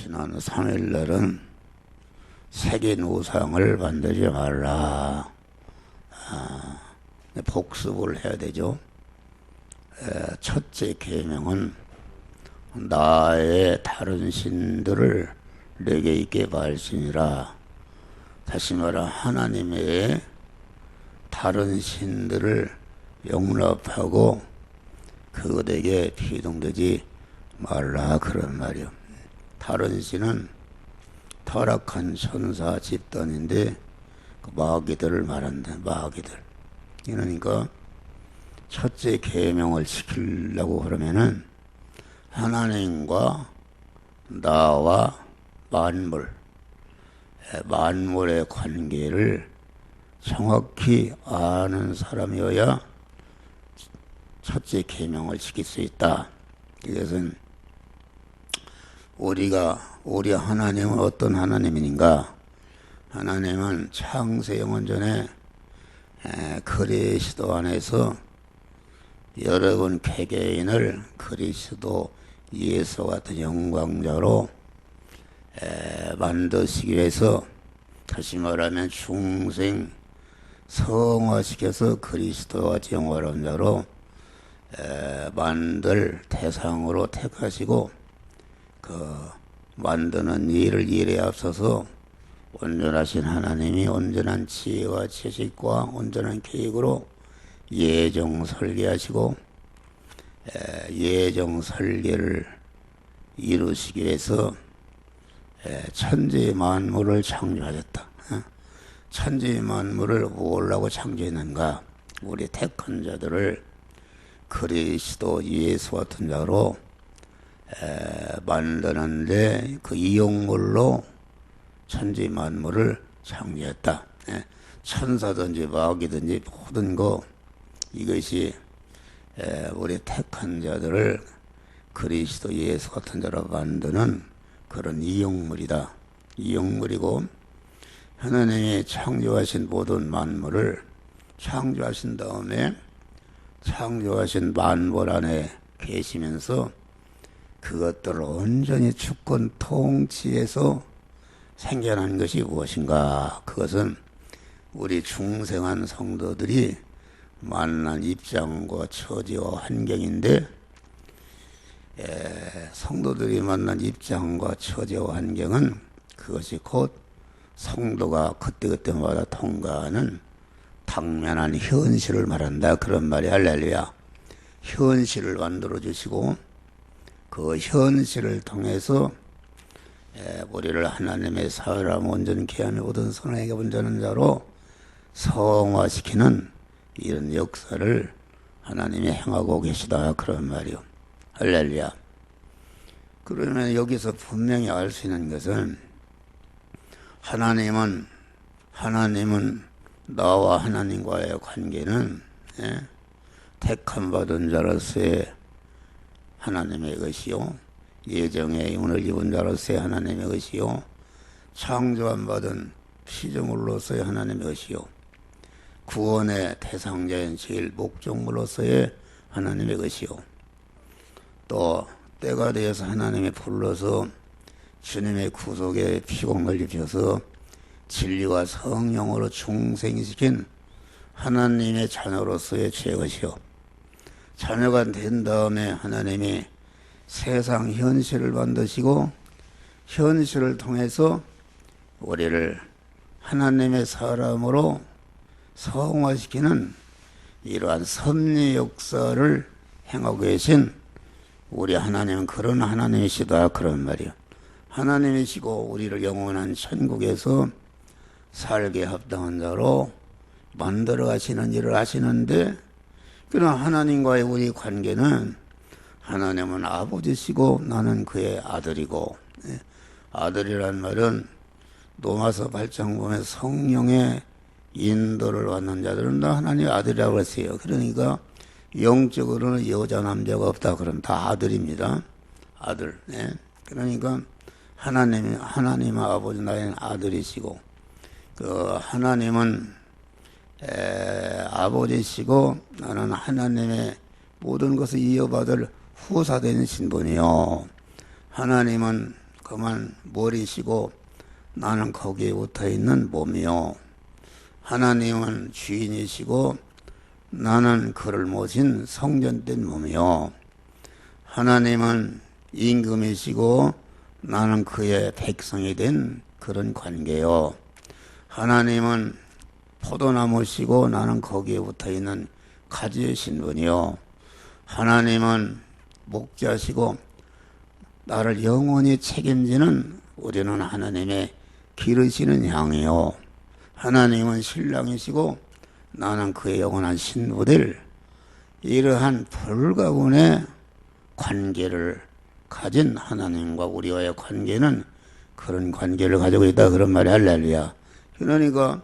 지난 3일날은 새긴 우상을 만들지 말라. 복습을 해야 되죠. 첫째 계명은 나의 다른 신들을 내게 있게 말지니라. 다시 말하 하나님의 다른 신들을 용납하고 그것에게 비동되지 말라, 그런 말이요. 다른 신은 타락한 천사 집단인데 그 마귀들을 말한다. 마귀들. 그러니까 첫째 계명을 지키려고 그러면은 하나님과 나와 만물의 관계를 정확히 아는 사람이어야 첫째 계명을 지킬 수 있다. 이것은 우리 하나님은 어떤 하나님인가? 하나님은 창세 영원전에 그리스도 안에서 여러분 개개인을 그리스도 예수 같은 영광자로 만드시기 위해서, 다시 말하면 중생 성화시켜서 그리스도와 같이 영화로운 자로 만들 대상으로 택하시고, 그 만드는 일에 앞서서 온전하신 하나님이 온전한 지혜와 지식과 온전한 계획으로 예정 설계하시고 예정 설계를 이루시기 위해서 천지 만물을 창조하셨다. 천지 만물을 뭐라고 창조했는가? 우리 택한 자들을 그리스도 예수 같은 자로 만드는데 그 이용물로 천지 만물을 창조했다. 천사든지 마귀든지 모든 거, 이것이 우리 택한 자들을 그리스도 예수 같은 자로 만드는 그런 이용물이다. 이용물이고, 하나님이 창조하신 모든 만물을 창조하신 다음에 창조하신 만물 안에 계시면서 그것들을 온전히 주권 통치해서 생겨난 것이 무엇인가? 그것은 우리 중생한 성도들이 만난 입장과 처지와 환경인데, 성도들이 만난 입장과 처지와 환경은 그것이 곧 성도가 그때그때마다 통과하는 당면한 현실을 말한다, 그런 말이 할렐루야. 현실을 만들어 주시고 그 현실을 통해서 우리를 하나님의 사람 온전 계함의 모든 선하게 온전한 자로 성화시키는 이런 역사를 하나님이 행하고 계시다, 그런 말이요. 할렐루야. 그러면 여기서 분명히 알 수 있는 것은 하나님은 나와 하나님과의 관계는 택함 받은 자로서의 하나님의 것이요, 예정의 임을 입은 자로서의 하나님의 것이요, 창조함 받은 피조물로서의 하나님의 것이요, 구원의 대상자인 제일 목적물로서의 하나님의 것이요, 또 때가 되어서 하나님이 불러서 주님의 구속에 피공을 입혀서 진리와 성령으로 중생시킨 하나님의 자녀로서의 죄것이요, 자녀가 된 다음에 하나님이 세상 현실을 만드시고 현실을 통해서 우리를 하나님의 사람으로 성화시키는 이러한 섭리 역사를 행하고 계신 우리 하나님은 그런 하나님이시다, 그런 말이요. 하나님이시고 우리를 영원한 천국에서 살게 합당한 자로 만들어 가시는 일을 하시는데, 그러나 하나님과의 우리 관계는 하나님은 아버지시고 나는 그의 아들이고, 아들이란 말은 로마서 8장 보면 성령의 인도를 받는 자들은 다 하나님의 아들이라고 했어요. 그러니까 영적으로는 여자 남자가 없다, 그럼 다 아들입니다. 아들. 그러니까 하나님 아버지 나의 아들이시고, 그 하나님은 아버지시고 나는 하나님의 모든 것을 이어받을 후사된 신분이요. 하나님은 그만 머리시고 나는 거기에 붙어있는 몸이요. 하나님은 주인이시고 나는 그를 모신 성전된 몸이요. 하나님은 임금이시고 나는 그의 백성이 된 그런 관계요. 하나님은 포도나무시고 나는 거기에 붙어있는 가지의 신분이요. 하나님은 목자시고 나를 영원히 책임지는 우리는 하나님의 기르시는 양이요. 하나님은 신랑이시고 나는 그의 영원한 신부들, 이러한 불가분의 관계를 가진 하나님과 우리와의 관계는 그런 관계를 가지고 있다, 그런 말이 할렐루야. 그러니까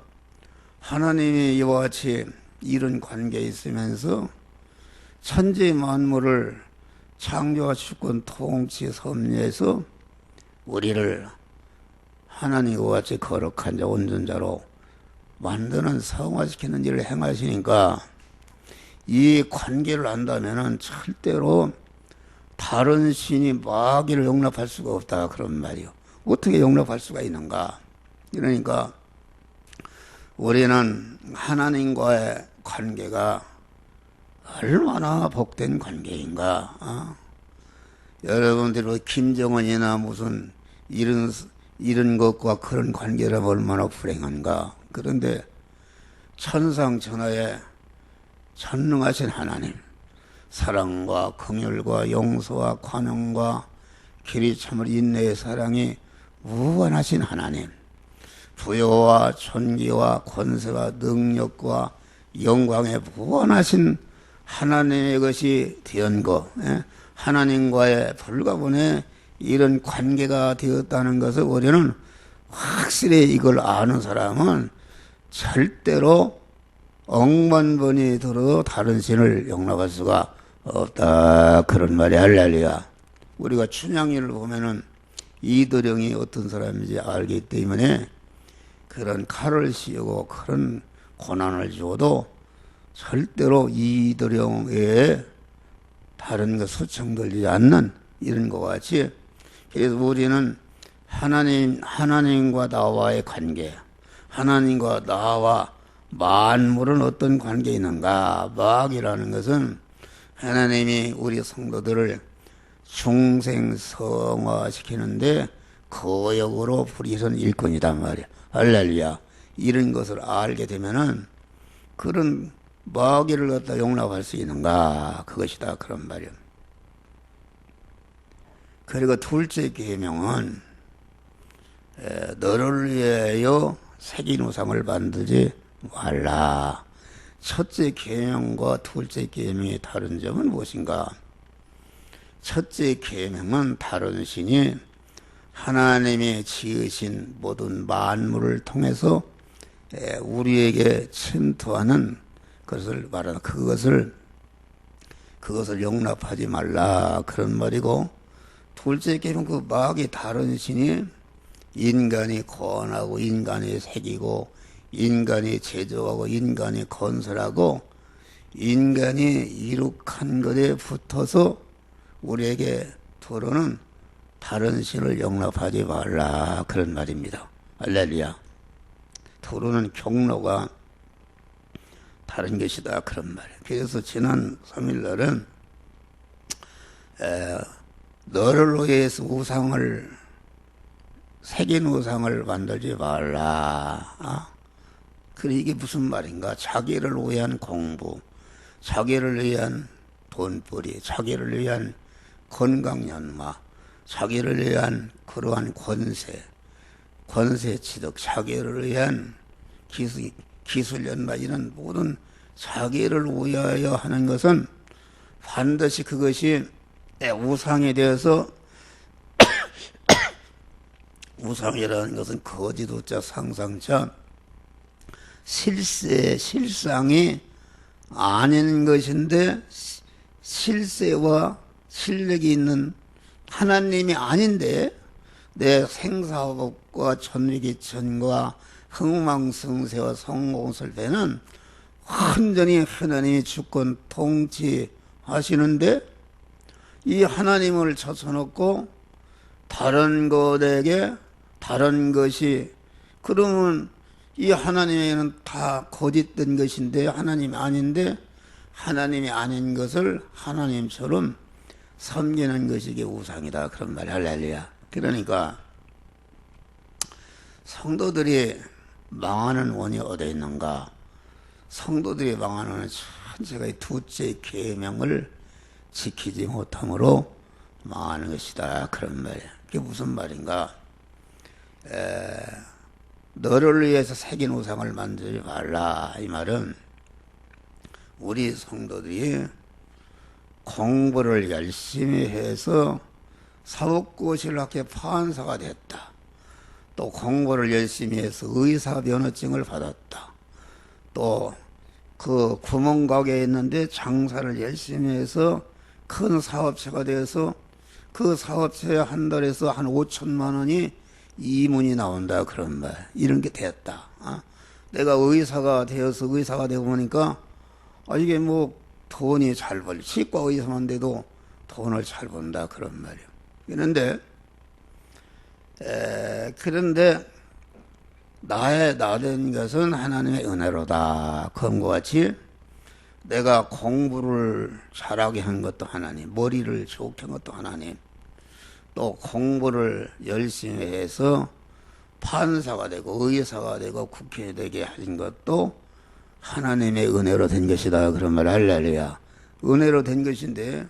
하나님이 이와 같이 이런 관계에 있으면서 천지 만물을 창조와 주권 통치 섭리해서 우리를 하나님과 같이 거룩한 자 온전자로 만드는 성화시키는 일을 행하시니까 이 관계를 안다면은 절대로 다른 신이 마귀를 용납할 수가 없다, 그런 말이요. 어떻게 용납할 수가 있는가? 그러니까 우리는 하나님과의 관계가 얼마나 복된 관계인가. 여러분들 뭐 김정은이나 무슨 이런 것과 그런 관계라면 얼마나 불행한가. 그런데 천상천하에 전능하신 하나님, 사랑과 긍휼과 용서와 관용과 길이 참을 인내의 사랑이 무한하신 하나님, 부여와 존귀와 권세와 능력과 영광에 무한하신 하나님의 것이 된 것, 하나님과의 불가분의 이런 관계가 되었다는 것을 우리는 확실히 이걸 아는 사람은 절대로 억만번이 들어도 다른 신을 용납할 수가 없다, 그런 말이 할렐루야. 우리가 춘향이를 보면은 이도령이 어떤 사람인지 알기 때문에 그런 칼을 씌우고 그런 고난을 주어도 절대로 이도령 외에 다른 것 수청 들리지 않는 이런 것 같이, 그래서 우리는 하나님과 나와의 관계, 하나님과 나와 만물은 어떤 관계에 있는가? 마귀라는 것은 하나님이 우리 성도들을 중생성화시키는데 거역으로 부리선 일꾼이단 말이야. 할렐루야. 이런 것을 알게 되면은 그런 마귀를 갖다 용납할 수 있는가? 그것이다, 그런 말이야. 그리고 둘째 계명은 너를 위하여 새긴 우상을 만들지 말라. 첫째 계명과 둘째 계명의 다른 점은 무엇인가? 첫째 계명은 다른 신이 하나님이 지으신 모든 만물을 통해서 우리에게 침투하는 것을 말하는, 그것을 용납하지 말라, 그런 말이고, 둘째 계명 그 마귀 다른 신이 인간이 권하고 인간이 새기고 인간이 제조하고 인간이 건설하고 인간이 이룩한 것에 붙어서 우리에게 들어오는 다른 신을 용납하지 말라, 그런 말입니다. 할렐루야. 들어오는 경로가 다른 것이다, 그런 말이에요. 그래서 지난 3일날은 너를 위해서 새긴 우상을 만들지 말라. 그래, 이게 무슨 말인가? 자기를 위한 공부, 자기를 위한 돈벌이, 자기를 위한 건강연마, 자기를 위한 그러한 권세 취득, 자기를 위한 기술연마, 이런 모든 자기를 위하여 하는 것은 반드시 그것이 우상에 대해서 우상이라는 것은 거짓 우자 상상자 실상이 아닌 것인데 실세와 실력이 있는 하나님이 아닌데 내 생사법과 천위기천과 흥망성쇠와 성공설배는 완전히 하나님이 주권 통치하시는데 이 하나님을 쳐쳐놓고 다른 것에게 다른 것이 그러면 이 하나님에게는 다 거짓된 것인데 하나님이 아닌데 하나님이 아닌 것을 하나님처럼 섬기는 것이 이게 우상이다 그런 말이 할렐루야. 그러니까 성도들이 망하는 원이 어디에 있는가? 성도들이 망하는 원은 천체가 이 두째 계명을 지키지 못함으로 망하는 것이다 그런 말이야. 그게 무슨 말인가? 너를 위해서 새긴 우상을 만들지 말라. 이 말은 우리 성도들이 공부를 열심히 해서 사법고시를 판사가 됐다. 또 공부를 열심히 해서 의사 면허증을 받았다. 또 그 구멍가게에 있는데 장사를 열심히 해서 큰 사업체가 되어서 그 사업체에 한 달에서 한 5천만 원이 이문이 나온다 그런 말. 이런 게 됐다. 내가 의사가 되어서 의사가 되고 보니까 이게 뭐 돈이 잘 벌. 치과 의사만 돼도 돈을 잘 번다 그런 말이에요. 그런데 나된 것은 하나님의 은혜로다. 그런과 같이 내가 공부를 잘하게 한 것도 하나님, 머리를 좋게 한 것도 하나님, 또 공부를 열심히 해서 판사가 되고 의사가 되고 국회에 되게 하신 것도 하나님의 은혜로 된 것이다. 그런 말 할렐루야. 은혜로 된 것인데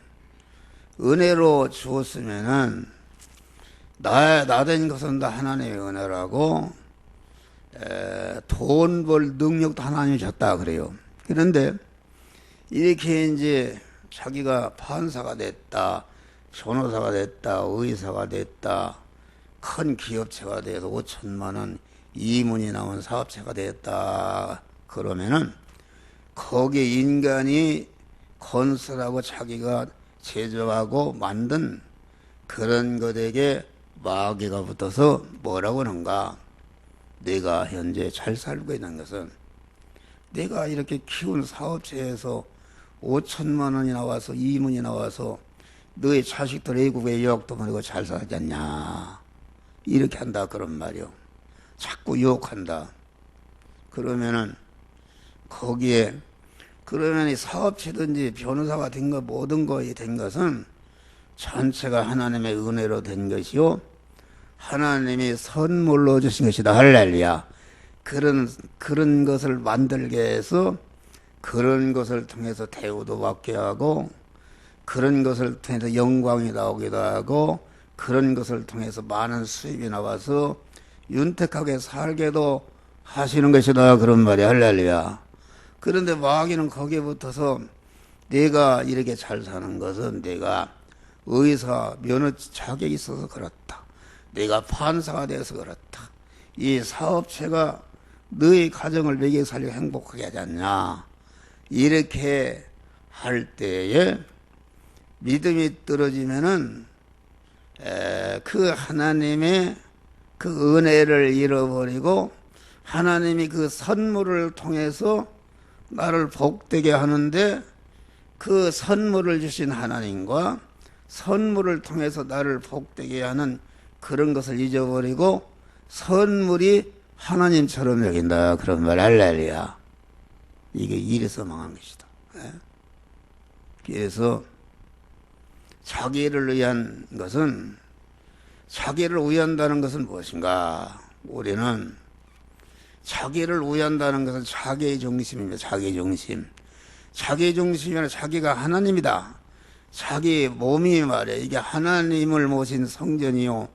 은혜로 주었으면은 나 된 것은 다 하나님의 은혜라고 돈 벌 능력도 하나님이 줬다 그래요. 그런데 이렇게 이제 자기가 판사가 됐다, 변호사가 됐다, 의사가 됐다, 큰 기업체가 돼서 5천만 원 이문이 나온 사업체가 됐다 그러면은 거기에 인간이 건설하고 자기가 제조하고 만든 그런 것에게 마귀가 붙어서 뭐라고 하는가? 내가 현재 잘 살고 있는 것은 내가 이렇게 키운 사업체에서 5천만 원이 나와서 이문이 나와서 너의 자식들 외국에 유학도 보내고 잘 살지 않냐 이렇게 한다 그런 말이요. 자꾸 유혹한다. 그러면은 거기에 그러면 이 사업체든지 변호사가 된 것 모든 것이 된 것은 전체가 하나님의 은혜로 된 것이요 하나님이 선물로 주신 것이다. 할렐루야. 그런 것을 만들게 해서 그런 것을 통해서 대우도 받게 하고 그런 것을 통해서 영광이 나오기도 하고 그런 것을 통해서 많은 수입이 나와서 윤택하게 살게도 하시는 것이다. 그런 말이 할렐루야. 그런데 마귀는 거기에 붙어서 내가 이렇게 잘 사는 것은 내가 의사 면허 자격이 있어서 그렇다. 내가 판사가 되어서 그렇다. 이 사업체가 너의 가정을 먹여 살려 행복하게 하지 않냐. 이렇게 할 때에 믿음이 떨어지면은 그 하나님의 그 은혜를 잃어버리고 하나님이 그 선물을 통해서 나를 복되게 하는데 그 선물을 주신 하나님과 선물을 통해서 나를 복되게 하는 그런 것을 잊어버리고 선물이 하나님처럼 여긴다. 그런 말 할렐루야. 이게 이래서 망한 것이다. 그래서 자기를 위한 것은 자기를 위한다는 것은 무엇인가? 우리는 자기를 위한다는 것은 자기의 중심입니다. 자기의 중심. 자기의 중심이란 자기가 하나님이다. 자기 몸이 말이야. 이게 하나님을 모신 성전이요.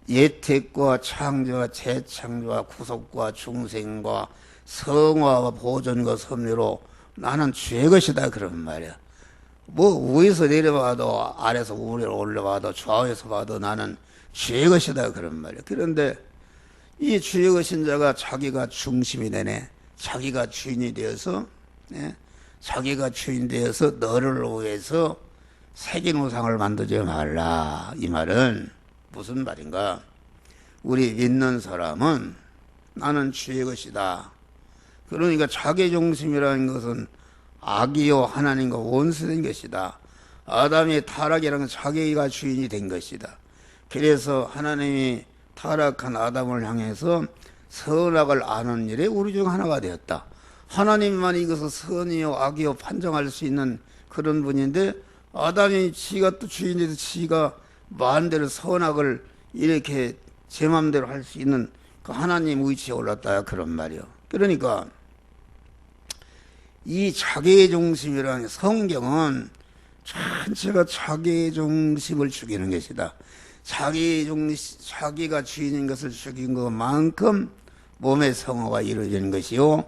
예택과 창조와 재창조와 구속과 중생과 성화와 보존과 섭리로 나는 주의 것이다. 그런 말이야. 뭐 위에서 내려봐도 아래에서 위로 올라봐도 좌우에서 봐도 나는 주의 것이다. 그런 말이야. 그런데 이 주의 것인 자가 자기가 중심이 되네. 자기가 주인이 되어서 자기가 주인 되어서 너를 위해서 새긴 우상을 만들지 말라. 이 말은 무슨 말인가? 우리 믿는 사람은 나는 주의 것이다. 그러니까 자기 중심이라는 것은 악이요 하나님과 원수된 것이다. 아담의 타락이라는 자기가 주인이 된 것이다. 그래서 하나님이 타락한 아담을 향해서 선악을 아는 일에 우리 중 하나가 되었다. 하나님만 이것을 선이요 악이요 판정할 수 있는 그런 분인데, 아담이 지가 또 주인인데 지가 마음대로 선악을 이렇게 제 마음대로 할 수 있는 그 하나님 의치에 올랐다, 그런 말이요. 그러니까 이 자기중심이라는 성경은 전체가 자기중심을 죽이는 것이다. 자기가 주인인 것을 죽인 것만큼 몸의 성화가 이루어지는 것이요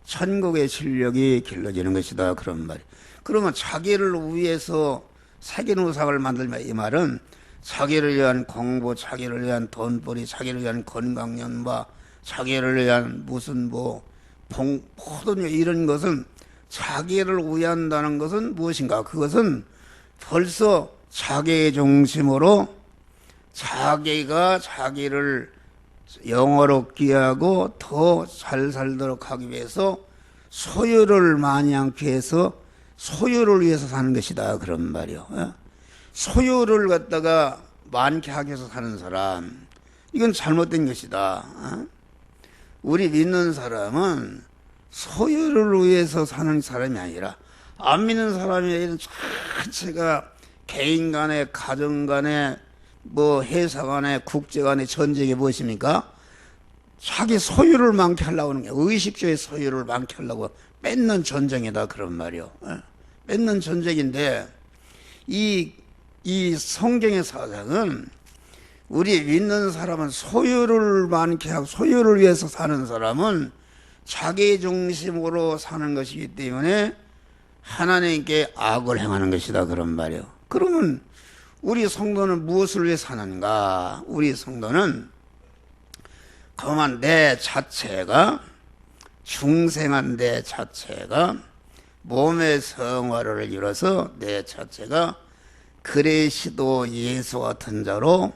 천국의 실력이 길러지는 것이다, 그런 말이에요. 그러면 자기를 위해서 세계노상을 만들면, 이 말은 자기를 위한 공부, 자기를 위한 돈벌이, 자기를 위한 건강연마, 자기를 위한 무슨 모든 이런 것은, 자기를 위한다는 것은 무엇인가? 그것은 벌써 자기의 중심으로 자기가 자기를 영화롭게 하고 더 잘 살도록 하기 위해서 소유를 많이 않게 해서 소유를 위해서 사는 것이다, 그런 말이요. 소유를 갖다가 많게 하기 위해서 사는 사람, 이건 잘못된 것이다. 우리 믿는 사람은 소유를 위해서 사는 사람이 아니라, 안 믿는 사람이 자체가 개인 간에, 가정 간에, 회사 간에, 국제 간에 전쟁이 무엇입니까? 자기 소유를 많게 하려고 하는 게, 의식주의 소유를 많게 하려고 뺏는 전쟁이다, 그런 말이요. 뺏는 전쟁인데, 이 성경의 사상은, 우리 믿는 사람은 소유를 많게 하고 소유를 위해서 사는 사람은 자기 중심으로 사는 것이기 때문에 하나님께 악을 행하는 것이다, 그런 말이요. 그러면 우리 성도는 무엇을 위해 사는가? 우리 성도는 그만 내 자체가, 중생한 내 자체가 몸의 성화를 이뤄서 내 자체가 그리스도 예수 같은 자로,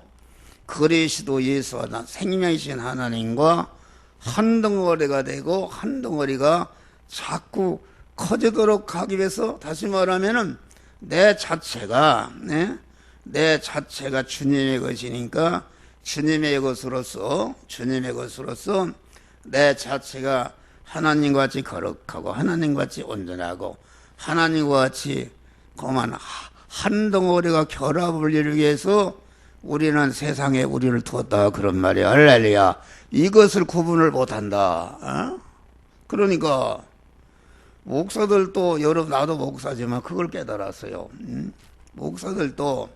그리스도 예수와 생명이신 하나님과 한 덩어리가 되고, 한 덩어리가 자꾸 커지도록 하기 위해서, 다시 말하면은 내 자체가 주님의 것이니까 주님의 것으로서 내 자체가 하나님과 같이 거룩하고 하나님과 같이 온전하고 하나님과 같이 그만 한 덩어리가 결합을 이루기 위해서 우리는 세상에 우리를 두었다, 그런 말이야. 할렐루야. 이것을 구분을 못한다. 그러니까 목사들도, 여러분 나도 목사지만 그걸 깨달았어요. 목사들도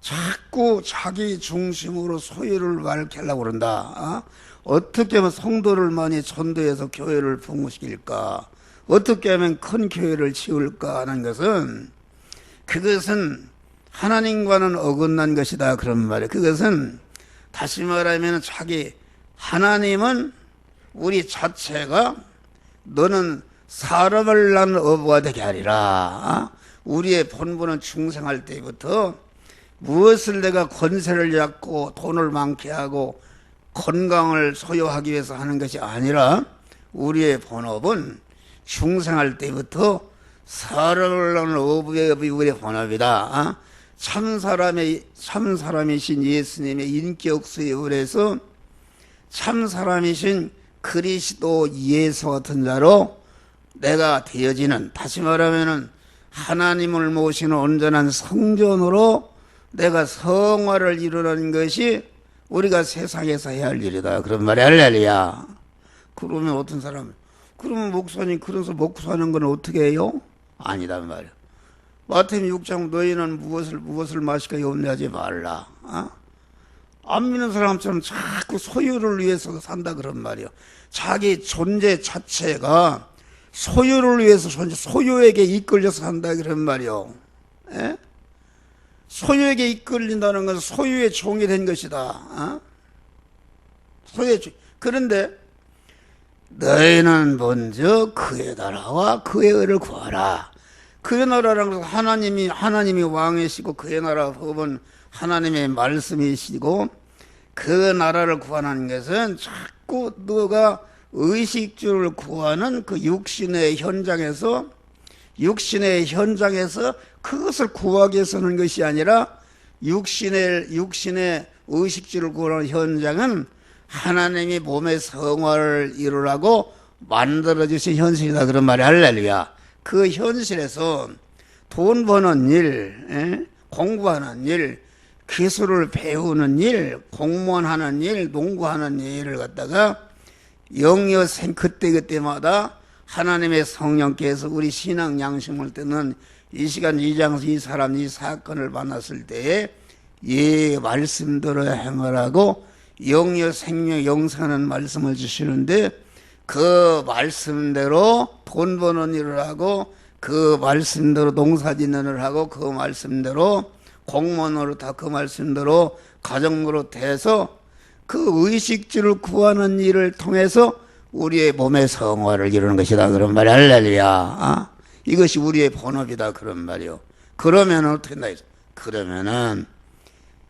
자꾸 자기 중심으로 소유를 많게 하려고 그런다. 어떻게 하면 성도를 많이 전도해서 교회를 풍부시킬까, 어떻게 하면 큰 교회를 지을까 하는 것은, 그것은 하나님과는 어긋난 것이다, 그런 말이에요. 그것은 다시 말하면 하나님은 우리 자체가, 너는 사람을 낳는 어부가 되게 하리라. 우리의 본분은 중생할 때부터 무엇을 내가 권세를 잡고 돈을 많게 하고 건강을 소유하기 위해서 하는 것이 아니라, 우리의 본업은 중생할 때부터 사람을 낳는 어부의 우리의 본업이다. 참 사람이신 예수님의 인격 수입을 해서 참 사람이신 그리스도 예수 같은 자로 내가 되어지는, 다시 말하면은 하나님을 모시는 온전한 성전으로 내가 성화를 이루는 것이 우리가 세상에서 해야 할 일이다, 그런 말이. 할렐루야. 그러면 어떤 사람, 그러면 목사님, 그래서 먹고 사는 건 어떻게 해요? 아니다 말이야. 마태복음 6장 너희는 무엇을 마실까 염려하지 말라. 안 믿는 사람처럼 자꾸 소유를 위해서 산다, 그런 말이야. 자기 존재 자체가 소유를 위해서 소유에게 이끌려서 산다, 그런 말이요. 소유에게 이끌린다는 것은 소유의 종이 된 것이다. 그런데 너희는 먼저 그의 나라와 그의 의를 구하라. 그의 나라라는 것은 하나님이 왕이시고, 그의 나라 법은 하나님의 말씀이시고, 그 나라를 구하는 것은 자꾸 너가 의식주를 구하는 그 육신의 현장에서 그것을 구하기 위해서 하는 것이 아니라, 육신의 의식주를 구하는 현장은 하나님이 몸의 성화를 이루라고 만들어주신 현실이다 그런 말이 할렐루야. 그 현실에서 돈 버는 일, 공부하는 일, 기술을 배우는 일, 공무원 하는 일, 농구하는 일을 갖다가 영여생 그때마다 하나님의 성령께서 우리 신앙 양심을 듣는 이 시간 이 장소 이 사람 이 사건을 만났을 때에 예 말씀대로 행하라고 영여생명 영생하는 말씀을 주시는데 그 말씀대로 돈 버는 일을 하고 그 말씀대로 농사 짓는 일을 하고 그 말씀대로 공무원으로 다 그 말씀대로 가정으로 돼서 그 의식주를 구하는 일을 통해서 우리의 몸의 성화를 이루는 것이다 그런 말이 할렐루야. 이것이 우리의 본업이다 그런 말이요. 그러면 어떻게 된다? 그러면은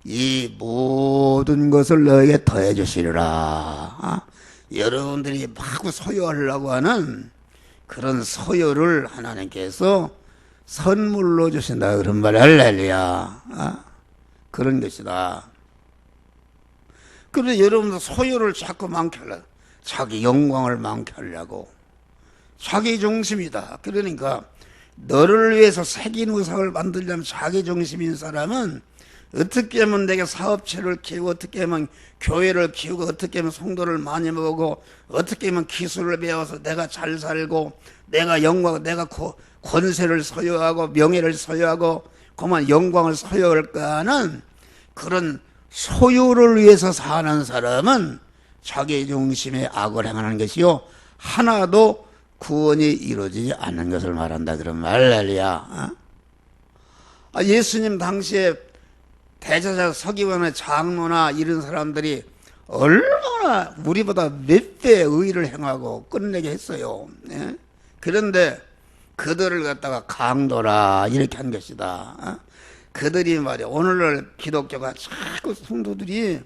이 모든 것을 너에게 더해 주시리라. 여러분들이 마구 소유하려고 하는 그런 소유를 하나님께서 선물로 주신다 그런 말이 할렐루야. 그런 것이다. 그런데 여러분들 소유를 자꾸 많게 하려고, 자기 영광을 많게 하려고, 자기 중심이다. 그러니까 너를 위해서 새긴 우상을 만들려면 자기 중심인 사람은 어떻게 하면 내가 사업체를 키우고, 어떻게 하면 교회를 키우고, 어떻게 하면 성도를 많이 모으고, 어떻게 하면 기술을 배워서 내가 잘 살고, 내가 영광, 내가 권세를 소유하고 명예를 소유하고 그만 영광을 소유할까 하는 그런 소유를 위해서 사는 사람은 자기 중심의 악을 행하는 것이요 하나도 구원이 이루어지지 않는 것을 말한다 그런 말이야. 예수님 당시에 대제사장 서기관의 장로나 이런 사람들이 얼마나 우리보다 몇 배 의를 행하고 끝내게 했어요. 그런데 그들을 갖다가 강도라 이렇게 한 것이다. 그들이 말이야 오늘날 기독교가 자꾸 성도들이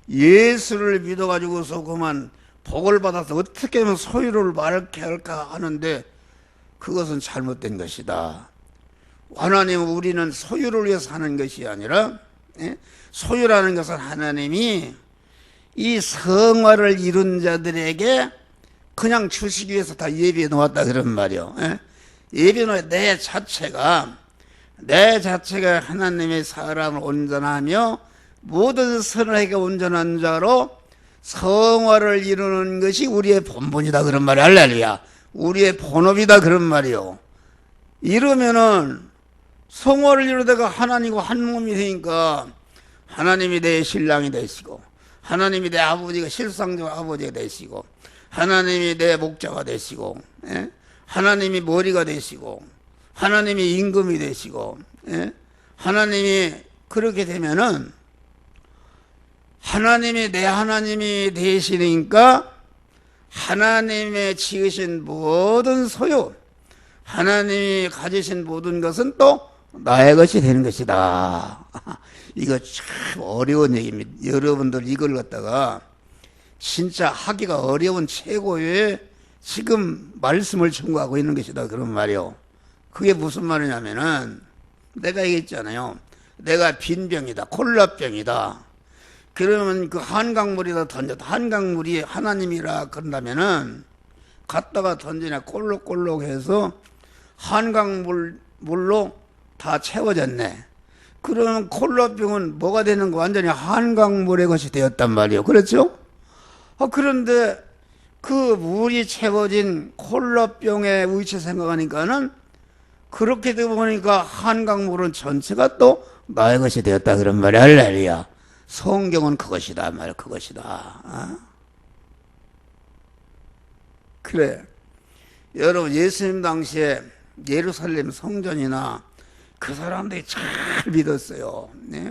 예수를 믿어가지고서 그만 복을 받아서 어떻게 하면 소유를 많게 할까 하는데 그것은 잘못된 것이다. 하나님은 우리는 소유를 위해서 하는 것이 아니라 소유라는 것은 하나님이 이 성화를 이룬 자들에게 그냥 주시기 위해서 다 예비해 놓았다 그런 말이요. 예비해 놓은 내 자체가 하나님의 사람을 온전하며 모든 선하게 온전한 자로 성화를 이루는 것이 우리의 본분이다 그런 말이야. 할렐루야. 우리의 본업이다 그런 말이요. 이러면은 성화를 이루다가 하나님과 한 몸이 되니까 하나님이 내 신랑이 되시고 하나님이 내 아버지가 실상적 아버지가 되시고 하나님이 내 목자가 되시고 하나님이 머리가 되시고 하나님이 임금이 되시고 하나님이 그렇게 되면은 하나님이 내 하나님이 되시니까 하나님의 지으신 모든 소유 하나님이 가지신 모든 것은 또 나의 것이 되는 것이다. 이거 참 어려운 얘기입니다. 여러분들 이걸 갖다가 진짜 하기가 어려운 최고의 지금 말씀을 청구하고 있는 것이다 그런 말이요. 그게 무슨 말이냐면은 내가 얘기했잖아요. 내가 빈병이다 콜라병이다. 그러면 그 한강물에다 던졌다. 한강물이 하나님이라 그런다면은 갖다가 던지냐 꼴록꼴록 해서 한강물로 다 채워졌네. 그러면 콜라병은 뭐가 되는 거 완전히 한강물의 것이 되었단 말이에요. 그렇죠? 그런데 그 물이 채워진 콜라병의 위치 생각하니까는 그렇게 되고 보니까 한강물은 전체가 또 나의 것이 되었다 그런 말이야. 할렐루야. 성경은 그것이다 말이야. 그것이다. 그래. 여러분 예수님 당시에 예루살렘 성전이나 그 사람들이 잘 믿었어요.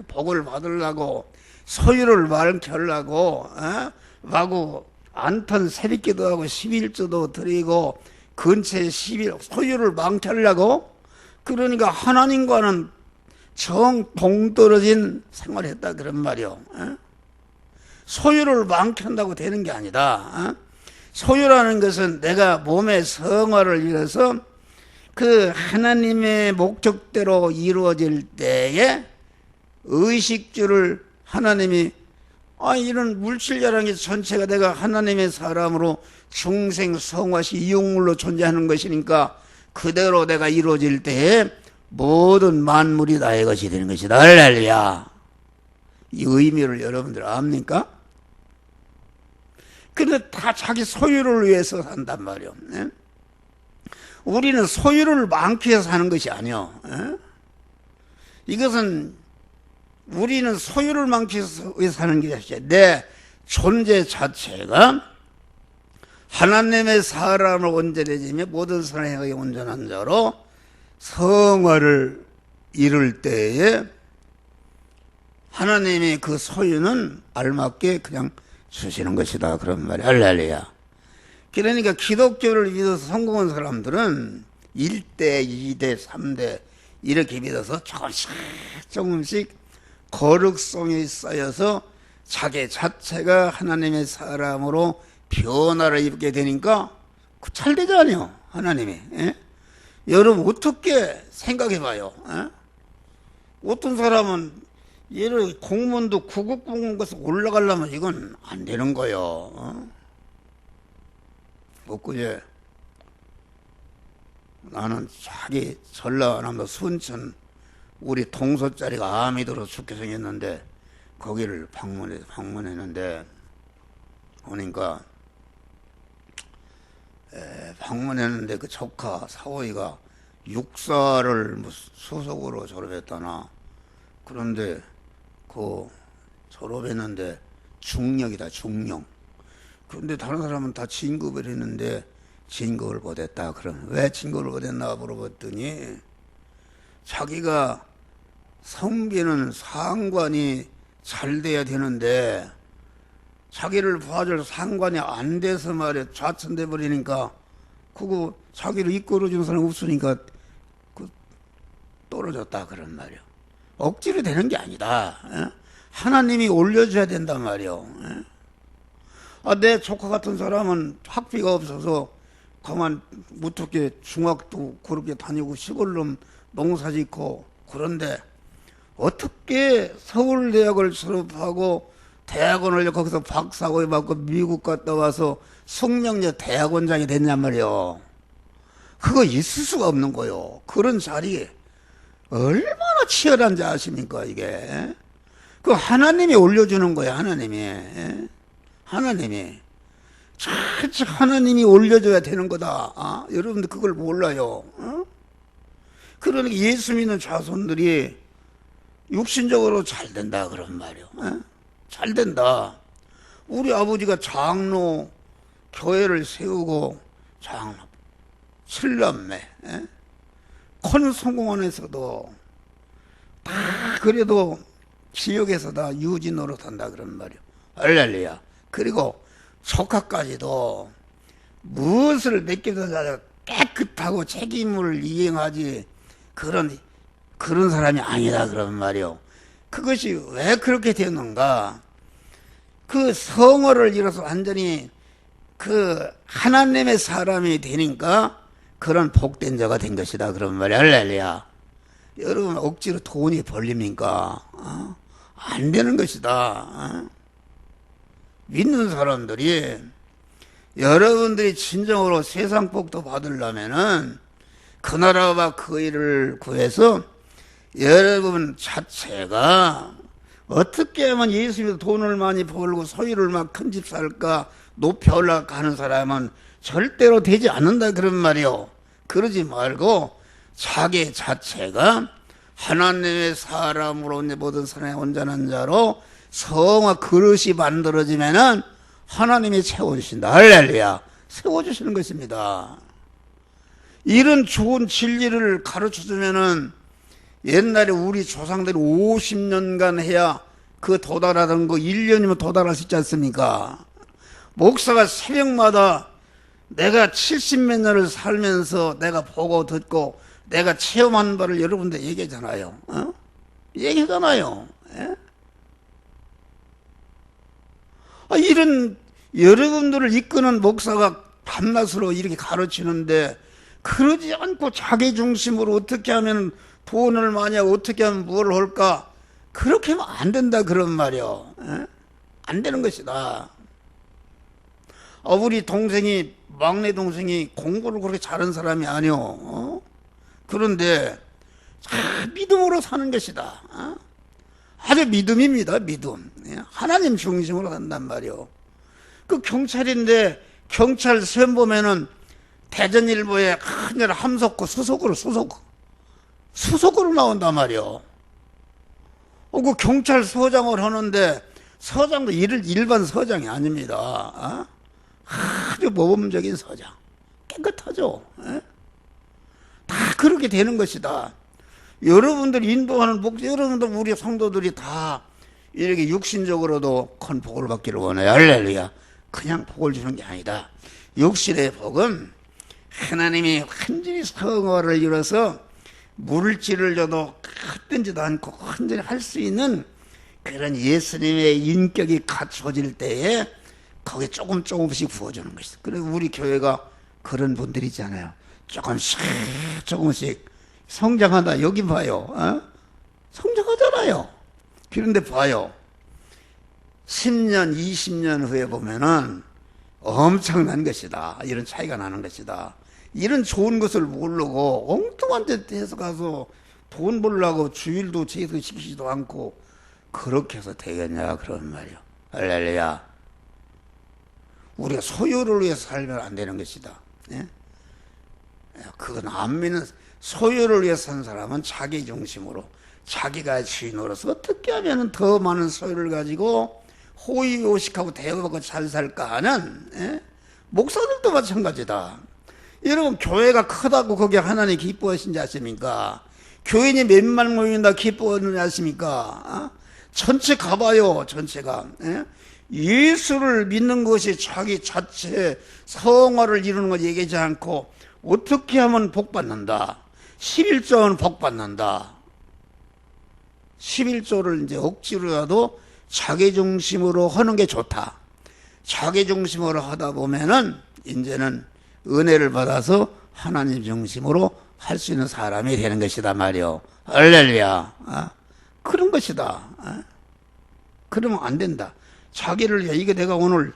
복을 받으려고 소유를 많게 하려고 마구 안턴 새벽기도하고 11조도 드리고 근처에 11 소유를 많게 하려고 그러니까 하나님과는 정 동떨어진 생활을 했다 그런 말이요. 소유를 많게 한다고 되는 게 아니다. 소유라는 것은 내가 몸의 성화를 이뤄서 그 하나님의 목적대로 이루어질 때에 의식주를 하나님이 이런 물질이라는 게 전체가 내가 하나님의 사람으로 중생 성화시 이용물로 존재하는 것이니까 그대로 내가 이루어질 때에 모든 만물이 나의 것이 되는 것이다. 할렐루야. 이 의미를 여러분들 압니까? 근데 다 자기 소유를 위해서 산단 말이요. 우리는 소유를 많기 위해서 사는 것이 아니요. 이것은 우리는 소유를 많기 위해서 사는 게 아니라 내 존재 자체가 하나님의 사람을 온전해지며 모든 선행에 온전한 자로 성화를 이룰 때에 하나님의 그 소유는 알맞게 그냥 주시는 것이다. 그런 말이 할렐루야. 그러니까 기독교를 믿어서 성공한 사람들은 1대, 2대, 3대 이렇게 믿어서 조금씩 거룩성이 쌓여서 자기 자체가 하나님의 사람으로 변화를 입게 되니까 잘 되잖아요. 하나님이. 여러분 어떻게 생각해 봐요. 어떤 사람은 예를 공무원도 구급 공무원에서 올라가려면 이건 안 되는 거예요. 엊그제 나는 자기 전라남도 순천 우리 동서짜리가 암이 들어 죽게 생겼는데 거기를 방문했는데 보니까 방문했는데 그 조카 사오이가 육사를 수석으로 졸업했다나. 그런데 그 졸업했는데 중령이다, 중령. 그런데 다른 사람은 다 진급을 했는데 진급을 못했다. 그럼 왜 진급을 못했나 물어봤더니 자기가 섬기는 상관이 잘 돼야 되는데 자기를 봐줄 상관이 안 돼서 말이야 좌천돼 버리니까 그거 자기를 이끌어주는 사람이 없으니까 그 떨어졌다. 그런 말이야. 억지로 되는 게 아니다. 하나님이 올려줘야 된단 말이요. 내 조카 같은 사람은 학비가 없어서 가만 무턱게 중학도 그렇게 다니고 시골로 농사 짓고 그런데 어떻게 서울대학을 졸업하고 대학원을 거기서 박사학위 받고 미국 갔다 와서 숙명여 대학원장이 됐냔 말이요. 그거 있을 수가 없는 거요. 그런 자리에 얼마나 치열한지 아십니까 이게. 그 하나님이 올려주는 거예요. 하나님이 자칫 하나님이 올려줘야 되는 거다. 여러분들 그걸 몰라요. 그러니까 예수 믿는 자손들이 육신적으로 잘 된다 그런 말이요. 잘 된다. 우리 아버지가 장로 교회를 세우고 장로 7남매 큰 성공원에서도 다 그래도 지역에서 다 유지 노릇한다 그런 말이요. 할렐루야. 그리고 조카까지도 무엇을 맡기든 깨끗하고 책임을 이행하지 그런 사람이 아니다 그런 말이요. 그것이 왜 그렇게 되는가? 그 성화를 이뤄서 완전히 그 하나님의 사람이 되니까 그런 복된 자가 된 것이다 그런 말이야. 할렐루야. 여러분 억지로 돈이 벌립니까? 안 되는 것이다. 믿는 사람들이 여러분들이 진정으로 세상 복도 받으려면은 그 나라와 그 일을 구해서 여러분 자체가 어떻게 하면 예수 믿어 돈을 많이 벌고 소유를 막 큰 집 살까 높이 올라가는 사람은 절대로 되지 않는다 그런 말이요. 그러지 말고 자기 자체가 하나님의 사람으로 모든 사람의 온전한 자로 성화 그릇이 만들어지면은 하나님이 채워주신다. 할렐루야. 세워주시는 것입니다. 이런 좋은 진리를 가르쳐주면은 옛날에 우리 조상들이 50년간 해야 그 도달하던 거 1년이면 도달할 수 있지 않습니까? 목사가 새벽마다 내가 70몇 년을 살면서 내가 보고 듣고 내가 체험한 바를 여러분들 얘기하잖아요. 얘기하잖아요. 이런 여러분들을 이끄는 목사가 밤낮으로 이렇게 가르치는데 그러지 않고 자기 중심으로 어떻게 하면 돈을 많이 하고 어떻게 하면 뭘 할까 그렇게 하면 안 된다 그런 말이요. 에? 안 되는 것이다. 우리 동생이, 막내 동생이 공부를 그렇게 잘하는 사람이 아니오. 그런데 믿음으로 사는 것이다. 아주 믿음입니다. 믿음. 하나님 중심으로 산단 말이오. 그 경찰인데 경찰 시험 보면은 대전일보에 큰일 함석고 수석으로 나온단 말이오. 그 경찰서장을 하는데 서장도 일반 서장이 아닙니다. 아주 모범적인 서장. 깨끗하죠. 다 그렇게 되는 것이다. 여러분들 인도하는 여러분들 우리 성도들이 다 이렇게 육신적으로도 큰 복을 받기를 원해요. 할렐루야. 그냥 복을 주는 게 아니다. 육신의 복은 하나님이 완전히 성화를 이뤄서 물질을 줘도 헛되지도 않고 완전히 할 수 있는 그런 예수님의 인격이 갖춰질 때에 거기에 조금씩 부어주는 것이다. 그래서 우리 교회가 그런 분들이 있잖아요. 조금씩 성장하다. 여기 봐요. 성장하잖아요. 그런데 봐요. 10년, 20년 후에 보면은 엄청난 것이다. 이런 차이가 나는 것이다. 이런 좋은 것을 모르고 엉뚱한 데 해서 가서 돈 벌려고 주일도 제수시키지도 않고 그렇게 해서 되겠냐 그런 말이요. 할렐루야. 우리가 소유를 위해서 살면 안 되는 것이다. 예? 그건 안 믿는, 소유를 위해서 산 사람은 자기 중심으로 자기가 주인으로서 어떻게 하면 더 많은 소유를 가지고 호의호식하고 대우하고 잘 살까 하는, 예? 목사들도 마찬가지다. 여러분 교회가 크다고 거기 하나님 기뻐하신지 아십니까? 교인이 몇만 모인다 기뻐하는지 아십니까? 전체 가봐요. 전체가. 예? 예수를 믿는 것이 자기 자체 성화를 이루는 걸 얘기하지 않고 어떻게 하면 복받는다. 11조는 복받는다. 11조를 이제 억지로라도 자기 중심으로 하는 게 좋다. 자기 중심으로 하다 보면은 이제는 은혜를 받아서 하나님 중심으로 할 수 있는 사람이 되는 것이다 말이요. 할렐루야. 그런 것이다. 그러면 안 된다. 자기를 위해, 이게 내가 오늘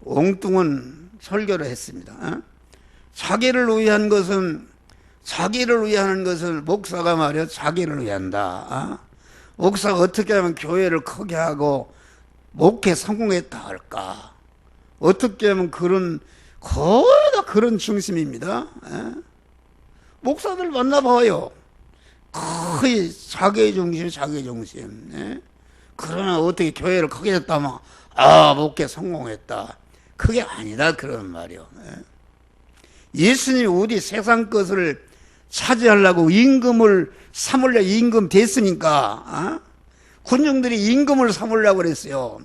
엉뚱한 설교를 했습니다. 자기를 위한 것은, 자기를 위하는 것은 목사가 말이야 자기를 위한다. 목사가 어떻게 하면 교회를 크게 하고 목회 성공했다 할까? 어떻게 하면 거의 다 그런 중심입니다. 목사들 만나봐요. 거의 자기 중심. 그러나 어떻게 교회를 크게 했다면 목회 성공했다. 그게 아니다 그런 말이요. 예수님이 어디 세상 것을 차지하려고 임금을 삼으려 임금 됐으니까 군중들이 임금을 삼으려고 그랬어요.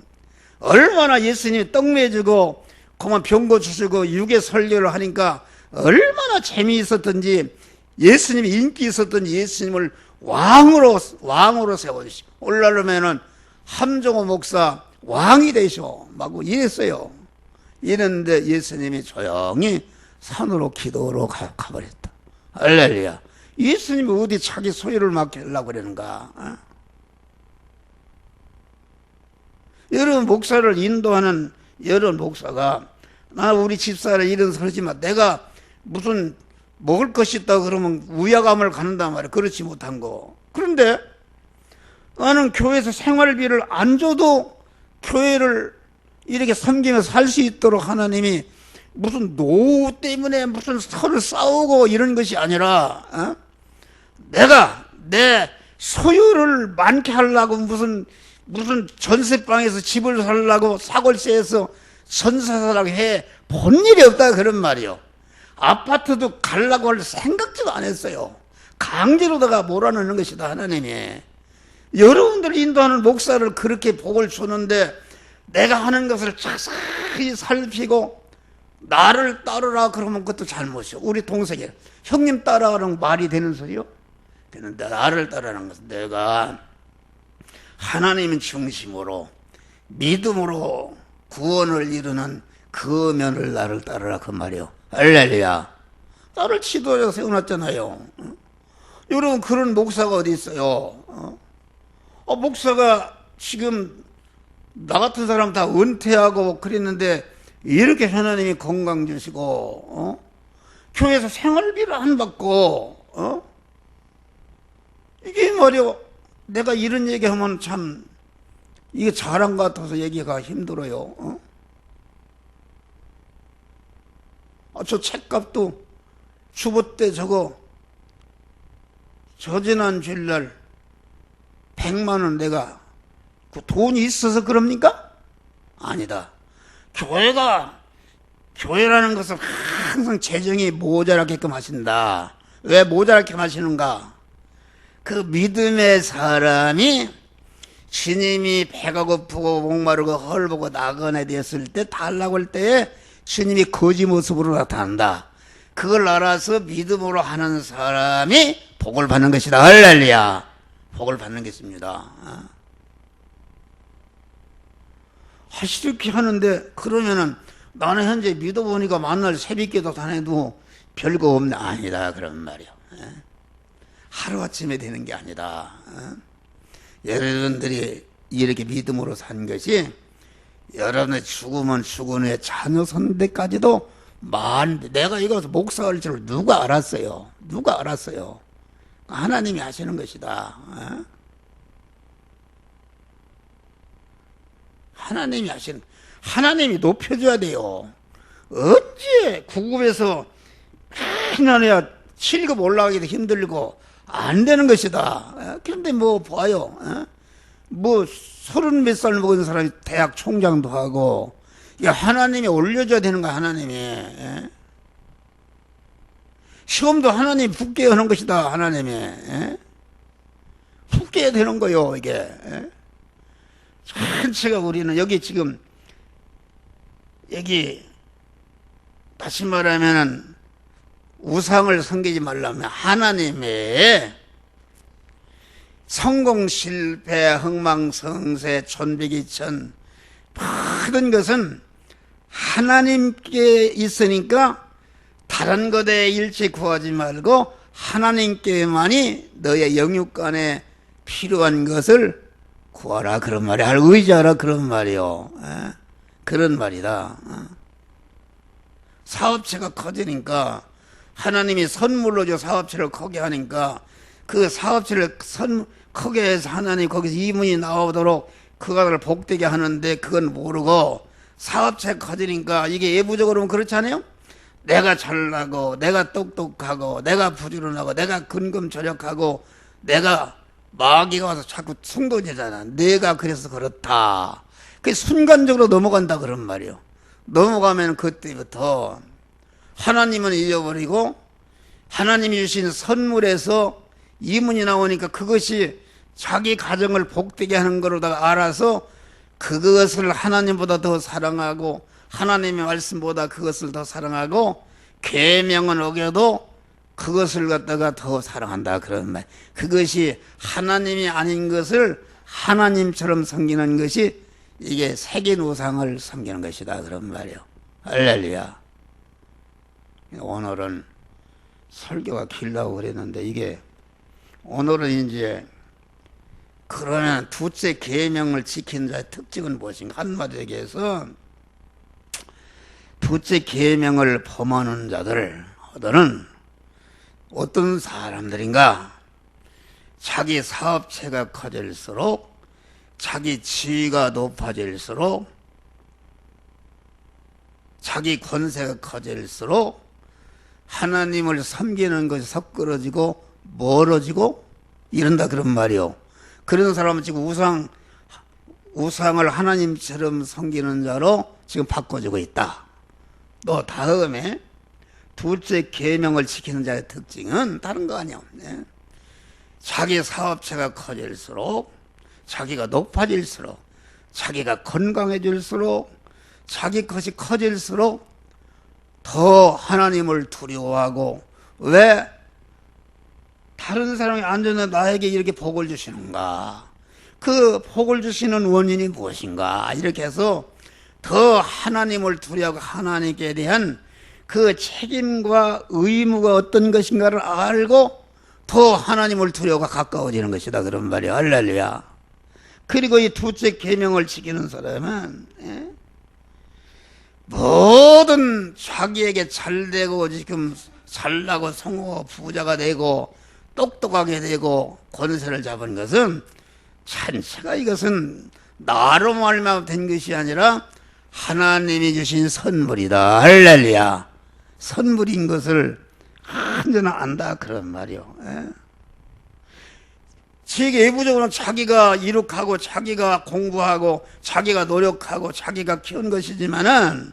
얼마나 예수님이 떡 매주고 그만 병고 주시고 유괴 설교를 하니까 얼마나 재미있었던지 예수님이 인기 있었던지 예수님을 왕으로 세워주시고 오늘날로면은 함정호 목사 왕이 되셔 막 이랬어요. 이랬는데 예수님이 조용히 산으로 기도로 가버렸다. 할렐루야. 예수님이 어디 자기 소유를 맡기려고 그러는가? 여러분 목사를 인도하는 여러 목사가 나 우리 집사를 이런 소리지만 내가 무슨 먹을 것이 있다 그러면 우야감을 갖는단 말이야. 그렇지 못한 거. 그런데 나는 교회에서 생활비를 안 줘도 교회를 이렇게 섬기면서 살 수 있도록 하나님이 무슨 노후 때문에 무슨 서로 싸우고 이런 것이 아니라 내가 내 소유를 많게 하려고 무슨 전세방에서 집을 살려고 사골세에서 전세 살라고 해 본 일이 없다 그런 말이요. 아파트도 가려고 할 생각지도 안 했어요. 강제로다가 몰아넣는 것이다 하나님이. 여러분들 인도하는 목사를 그렇게 복을 주는데 내가 하는 것을 자세히 살피고 나를 따르라 그러면 그것도 잘못이요. 우리 동생이 형님 따라가는 말이 되는 소리요? 그런데 나를 따르는 것은 내가 하나님 중심으로 믿음으로 구원을 이루는 그 면을 나를 따르라 그 말이요. 할렐루야. 나를 지도자로 세워놨잖아요. 여러분 그런 목사가 어디 있어요? 목사가 지금 나 같은 사람 다 은퇴하고 그랬는데 이렇게 하나님이 건강 주시고 교회에서 생활비를 안 받고 이게 말이야. 내가 이런 얘기하면 참 이게 자랑 같아서 얘기가 힘들어요. 저 책값도 주보 때 저거 저지난 주일날 100만 원 내가 그 돈이 있어서 그럽니까? 아니다. 교회라는 것은 항상 재정이 모자라게끔 하신다. 왜 모자라게 하시는가? 그 믿음의 사람이 주님이 배가 고프고 목마르고 헐보고 나그네 되었을 때 달라고 할 때에 주님이 거지 모습으로 나타난다. 그걸 알아서 믿음으로 하는 사람이 복을 받는 것이다. 할렐루야. 복을 받는 것입니다. 이렇게 하는데 그러면은 나는 현재 믿어보니까 만날 새벽기도 다녀도 별거 없네. 아니다. 그런 말이요. 하루아침에 되는 게 아니다. 여러분들이 이렇게 믿음으로 산 것이 여러분의 죽으면 죽은 후에 자녀 선대까지도 내가 이것을 목사할 줄 누가 알았어요? 누가 알았어요? 하나님이 하시는 것이다. 하나님이 높여줘야 돼요. 어째 구급에서 하나님이야 7급 올라가기도 힘들고 안 되는 것이다. 그런데 뭐 봐요. 뭐 30몇 살 먹은 사람이 대학 총장도 하고 하나님이 올려줘야 되는 거야. 하나님이 시험도 하나님이 붙게 하는 것이다. 하나님이 붙게 되는 거요. 이게 전체가 우리는 여기 지금 여기 다시 말하면 우상을 섬기지 말라면 하나님의 성공, 실패, 흥망성쇠, 천비기천 모든 것은 하나님께 있으니까 다른 것에 일체 구하지 말고 하나님께만이 너의 영육간에 필요한 것을 구하라. 그런 말이야. 의지하라. 그런 말이요. 그런 말이다. 사업체가 커지니까 하나님이 선물로 줘 사업체를 크게 하니까 그 사업체를 크게 해서 하나님 거기서 이문이 나오도록 그것을 복되게 하는데 그건 모르고 사업체 커지니까 이게 예부적으로는 그렇지 않아요? 내가 잘나고 내가 똑똑하고 내가 부지런하고 내가 근검절약하고 내가 마귀가 와서 자꾸 충동되잖아. 내가 그래서 그렇다. 그게 순간적으로 넘어간다 그런 말이에요. 넘어가면 그때부터 하나님은 잊어버리고 하나님이 주신 선물에서 이문이 나오니까 그것이 자기 가정을 복되게 하는 거로다가 알아서 그것을 하나님보다 더 사랑하고 하나님의 말씀보다 그것을 더 사랑하고 계명은 어겨도 그것을 갖다가 더 사랑한다 그런 말. 그것이 하나님이 아닌 것을 하나님처럼 섬기는 것이 이게 색인 우상을 섬기는 것이다 그런 말이에요. 할렐루야. 오늘은 설교가 길다고 그랬는데 이게 오늘은 이제 그러면 둘째 계명을 지키는 자의 특징은 무엇인가? 한마디로 얘기해서 둘째 계명을 범하는 자들은 어떤 사람들인가? 자기 사업체가 커질수록 자기 지위가 높아질수록 자기 권세가 커질수록 하나님을 섬기는 것이 섞어지고 멀어지고 이런다 그런 말이요. 그런 사람은 지금 우상을 하나님처럼 섬기는 자로 지금 바꿔주고 있다. 또 다음에 둘째 계명을 지키는 자의 특징은 다른 거 아니야. 자기 사업체가 커질수록 자기가 높아질수록 자기가 건강해질수록 자기 것이 커질수록 더 하나님을 두려워하고 왜 다른 사람이 앉아서 나에게 이렇게 복을 주시는가? 그 복을 주시는 원인이 무엇인가? 이렇게 해서 더 하나님을 두려워하고 하나님께 대한 그 책임과 의무가 어떤 것인가를 알고 더 하나님을 두려워하고 가까워지는 것이다. 그런 말이야. 할렐루야. 그리고 이 둘째 계명을 지키는 사람은 모든 자기에게 잘되고 지금 잘나고 성공하고 부자가 되고 똑똑하게 되고 권세를 잡은 것은 전체가 이것은 나로 말미암아 된 것이 아니라 하나님이 주신 선물이다. 할렐루야. 선물인 것을 완전히 안다 그런 말이요. 세계외부적으로는 자기가 이룩하고 자기가 공부하고 자기가 노력하고 자기가 키운 것이지만은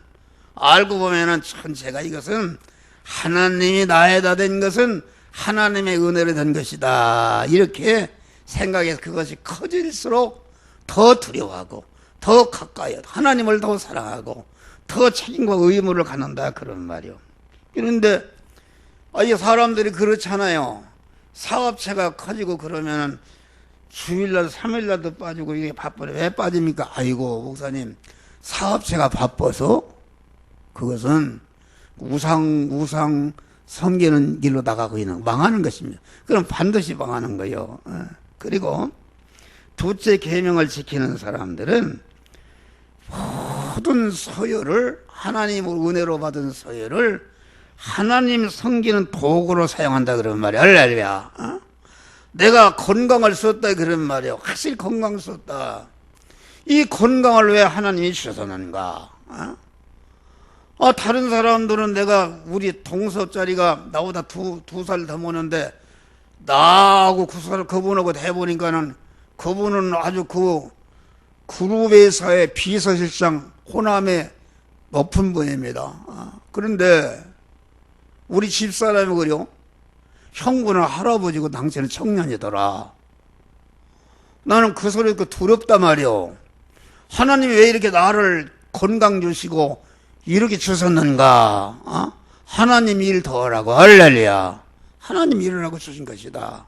알고 보면은 전체가 이것은 하나님이 나에다 된 것은 하나님의 은혜로 된 것이다. 이렇게 생각해서 그것이 커질수록 더 두려워하고 더 가까이 하나님을 더 사랑하고 더 책임과 의무를 갖는다 그런 말이요. 그런데 이 사람들이 그렇잖아요. 사업체가 커지고 그러면은 주일날 3일날도 빠지고 이게 바쁘네. 왜 빠집니까? 아이고 목사님 사업체가 바빠서 그것은 우상 섬기는 길로 나가고 있는 망하는 것입니다. 그럼 반드시 망하는 거예요. 그리고 둘째 계명을 지키는 사람들은 모든 소유를 하나님 은혜로 받은 소유를 하나님 섬기는 도구로 사용한다 그런 말이야. 할렐루야. 내가 건강을 썼다 그런 말이야. 확실히 건강 썼다. 이 건강을 왜 하나님이 주셨는가? 다른 사람들은 내가 우리 동서짜리가 나보다 두 살 더 먹는데 나하고 그분하고 해보니까는 그분은 아주 그 그룹회사의 비서실장 호남의 높은 분입니다. 그런데 우리 집사람이 그래요. 형부는 할아버지고 당신은 청년이더라. 나는 그 소리 듣고 두렵단 말이요. 하나님이 왜 이렇게 나를 건강 주시고 이렇게 주셨는가? 하나님 일 더하라고. 할렐루야. 하나님 일을 하고 주신 것이다.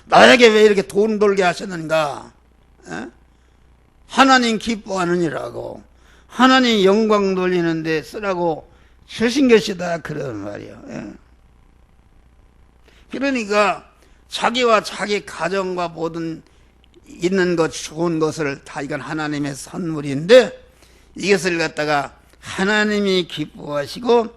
나에게 왜 이렇게 돈 벌게 하셨는가? 하나님 기뻐하는 일하고 하나님 영광 돌리는 데 쓰라고 주신 것이다 그런 말이에요. 그러니까 자기와 자기 가정과 모든 있는 것 좋은 것을 다 이건 하나님의 선물인데 이것을 갖다가 하나님이 기뻐하시고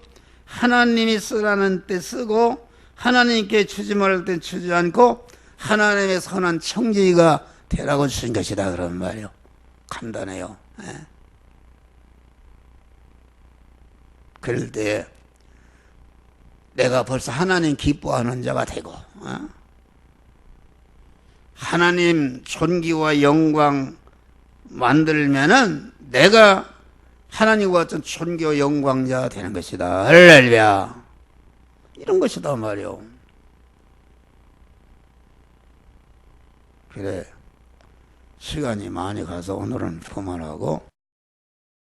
하나님이 쓰라는 때 쓰고 하나님께 주지 말할 때 주지 않고 하나님의 선한 청지기가 되라고 주신 것이다 그런 말이에요. 간단해요. 그럴 때 내가 벌써 하나님 기뻐하는 자가 되고 하나님 존귀와 영광 만들면은 내가 하나님과 같은 존귀와 영광자 되는 것이다. 할렐루야. 이런 것이다 말이요. 그래 시간이 많이 가서 오늘은 그만하고